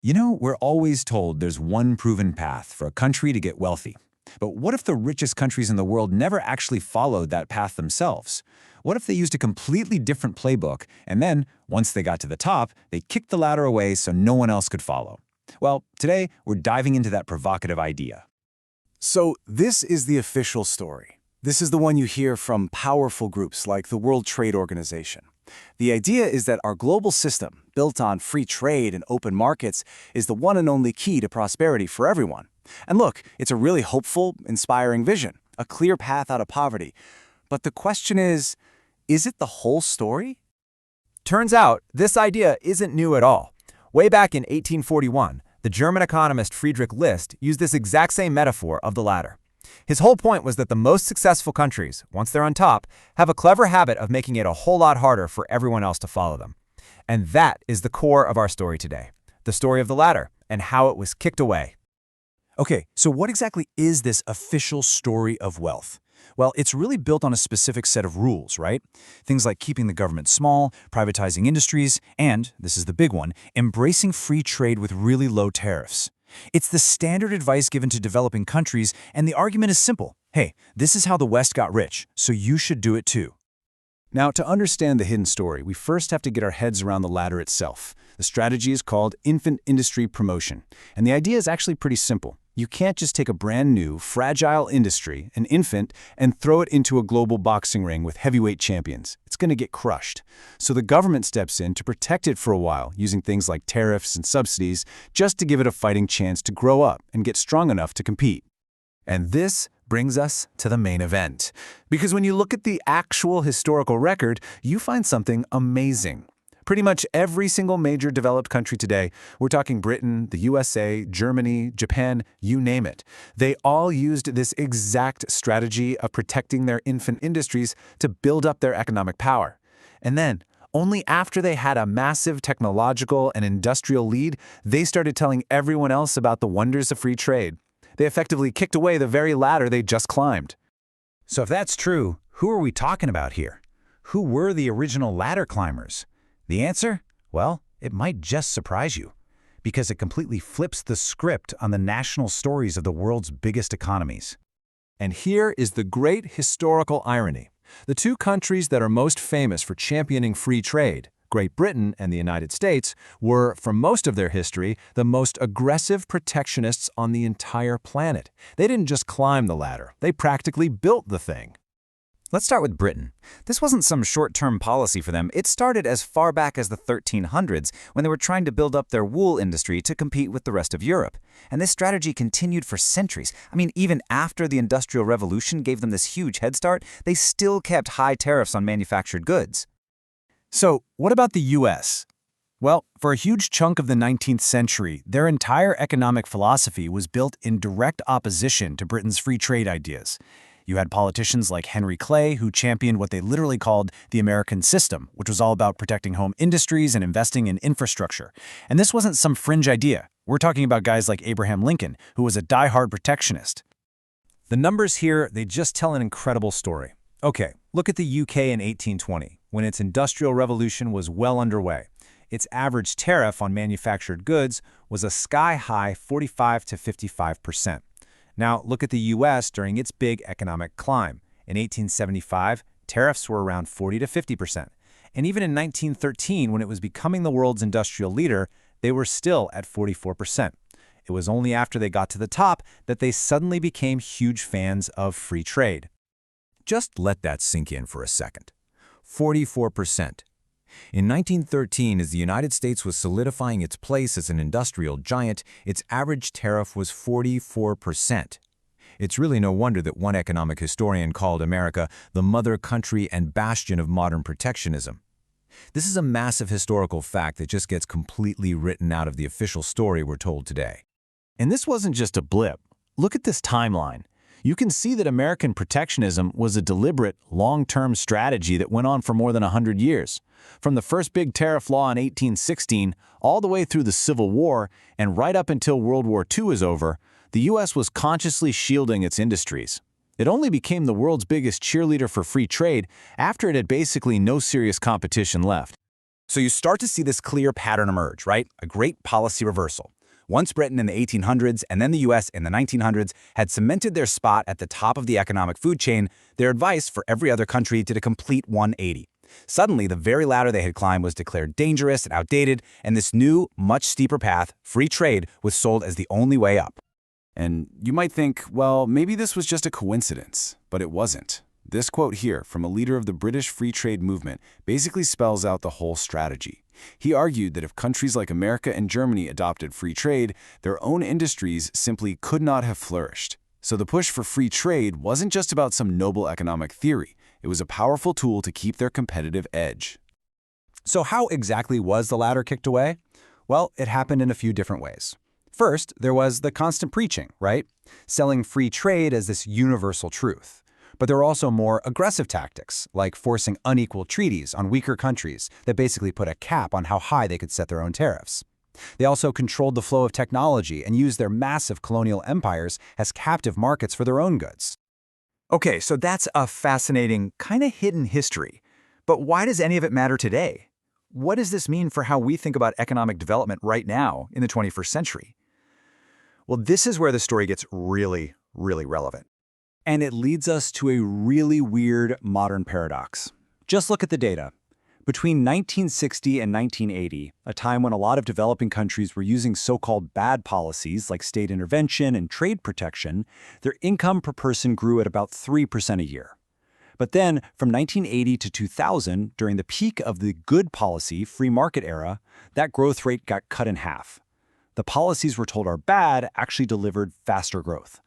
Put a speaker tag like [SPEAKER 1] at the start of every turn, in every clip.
[SPEAKER 1] You know, we're always told there's one proven path for a country to get wealthy. But what if the richest countries in the world never actually followed that path themselves? What if they used a completely different playbook, and then, once they got to the top, they kicked the ladder away so no one else could follow? Well, today, we're diving into that provocative idea.
[SPEAKER 2] So this is the official story. This is the one you hear from powerful groups like the World Trade Organization. The idea is that our global system, built on free trade and open markets, is the one and only key to prosperity for everyone. And look, it's a really hopeful, inspiring vision, a clear path out of poverty. But the question is it the whole story?
[SPEAKER 3] Turns out, this idea isn't new at all. Way back in 1841, the German economist Friedrich List used this exact same metaphor of the ladder. His whole point was that the most successful countries, once they're on top, have a clever habit of making it a whole lot harder for everyone else to follow them. And that is the core of our story today, the story of the ladder and how it was kicked away.
[SPEAKER 1] Okay, so what exactly is this official story of wealth? Well, it's really built on a specific set of rules, right? Things like keeping the government small, privatizing industries, and, this is the big one, embracing free trade with really low tariffs. It's the standard advice given to developing countries, and the argument is simple. Hey, this is how the West got rich, so you should do it too. Now, to understand the hidden story, we first have to get our heads around the ladder itself. The strategy is called infant industry promotion, and the idea is actually pretty simple. You can't just take a brand new, fragile industry, an infant, and throw it into a global boxing ring with heavyweight champions. It's going to get crushed. So the government steps in to protect it for a while, using things like tariffs and subsidies, just to give it a fighting chance to grow up and get strong enough to compete. And this brings us to the main event. Because when you look at the actual historical record, you find something amazing. Pretty much every single major developed country today, we're talking Britain, the USA, Germany, Japan, you name it, they all used this exact strategy of protecting their infant industries to build up their economic power. And then, only after they had a massive technological and industrial lead, they started telling everyone else about the wonders of free trade. They effectively kicked away the very ladder they just climbed.
[SPEAKER 4] So if that's true, who are we talking about here? Who were the original ladder climbers? The answer? Well, it might just surprise you, because it completely flips the script on the national stories of the world's biggest economies.
[SPEAKER 5] And here is the great historical irony. The two countries that are most famous for championing free trade, Great Britain and the United States, were, for most of their history, the most aggressive protectionists on the entire planet. They didn't just climb the ladder, they practically built the thing.
[SPEAKER 4] Let's start with Britain. This wasn't some short-term policy for them. It started as far back as the 1300s, when they were trying to build up their wool industry to compete with the rest of Europe. And this strategy continued for centuries. I mean, even after the Industrial Revolution gave them this huge head start, they still kept high tariffs on manufactured goods.
[SPEAKER 1] So, what about the US? Well, for a huge chunk of the 19th century, their entire economic philosophy was built in direct opposition to Britain's free trade ideas. You had politicians like Henry Clay who championed what they literally called the American system, which was all about protecting home industries and investing in infrastructure. And this wasn't some fringe idea. We're talking about guys like Abraham Lincoln, who was a die-hard protectionist.
[SPEAKER 5] The numbers here, they just tell an incredible story. Okay, look at the UK in 1820, when its Industrial Revolution was well underway. Its average tariff on manufactured goods was a sky-high 45 to 55%. Now, look at the U.S. during its big economic climb. In 1875, tariffs were around 40 to 50%. And even in 1913, when it was becoming the world's industrial leader, they were still at 44%. It was only after they got to the top that they suddenly became huge fans of free trade.
[SPEAKER 6] Just let that sink in for a second. 44%. In 1913, as the United States was solidifying its place as an industrial giant, its average tariff was 44%. It's really no wonder that one economic historian called America the mother country and bastion of modern protectionism. This is a massive historical fact that just gets completely written out of the official story we're told today.
[SPEAKER 1] And this wasn't just a blip. Look at this timeline. You can see that American protectionism was a deliberate, long-term strategy that went on for more than 100 years. From the first big tariff law in 1816, all the way through the Civil War, and right up until World War II is over, the U.S. was consciously shielding its industries. It only became the world's biggest cheerleader for free trade after it had basically no serious competition left. So you start to see this clear pattern emerge, right? A great policy reversal. Once Britain in the 1800s and then the US in the 1900s had cemented their spot at the top of the economic food chain, their advice for every other country did a complete 180. Suddenly, the very ladder they had climbed was declared dangerous and outdated, and this new, much steeper path, free trade, was sold as the only way up.
[SPEAKER 2] And you might think, well, maybe this was just a coincidence, but it wasn't. This quote here from a leader of the British free trade movement basically spells out the whole strategy. He argued that if countries like America and Germany adopted free trade, their own industries simply could not have flourished. So the push for free trade wasn't just about some noble economic theory. It was a powerful tool to keep their competitive edge.
[SPEAKER 1] So how exactly was the ladder kicked away? Well, it happened in a few different ways. First, there was the constant preaching, right? Selling free trade as this universal truth. But there were also more aggressive tactics, like forcing unequal treaties on weaker countries that basically put a cap on how high they could set their own tariffs. They also controlled the flow of technology and used their massive colonial empires as captive markets for their own goods. Okay, so that's a fascinating, kind of hidden history. But why does any of it matter today? What does this mean for how we think about economic development right now in the 21st century? Well, this is where the story gets really, really relevant. And it leads us to a really weird modern paradox. Just look at the data. Between 1960 and 1980, a time when a lot of developing countries were using so-called bad policies like state intervention and trade protection, their income per person grew at about 3% a year. But then, from 1980 to 2000, during the peak of the good policy, free market era, that growth rate got cut in half. The policies we're told are bad actually delivered faster growth.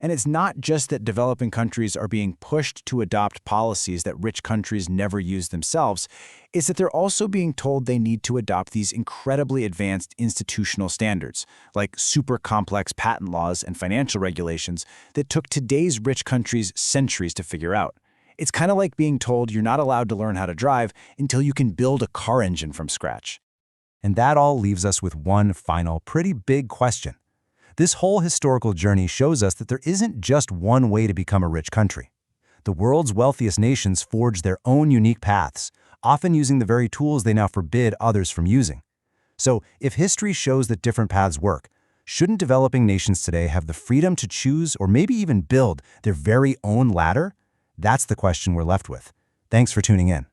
[SPEAKER 1] And it's not just that developing countries are being pushed to adopt policies that rich countries never use themselves, it's that they're also being told they need to adopt these incredibly advanced institutional standards, like super complex patent laws and financial regulations that took today's rich countries centuries to figure out. It's kind of like being told you're not allowed to learn how to drive until you can build a car engine from scratch. And that all leaves us with one final, pretty big question. This whole historical journey shows us that there isn't just one way to become a rich country. The world's wealthiest nations forge their own unique paths, often using the very tools they now forbid others from using. So, if history shows that different paths work, shouldn't developing nations today have the freedom to choose or maybe even build their very own ladder? That's the question we're left with. Thanks for tuning in.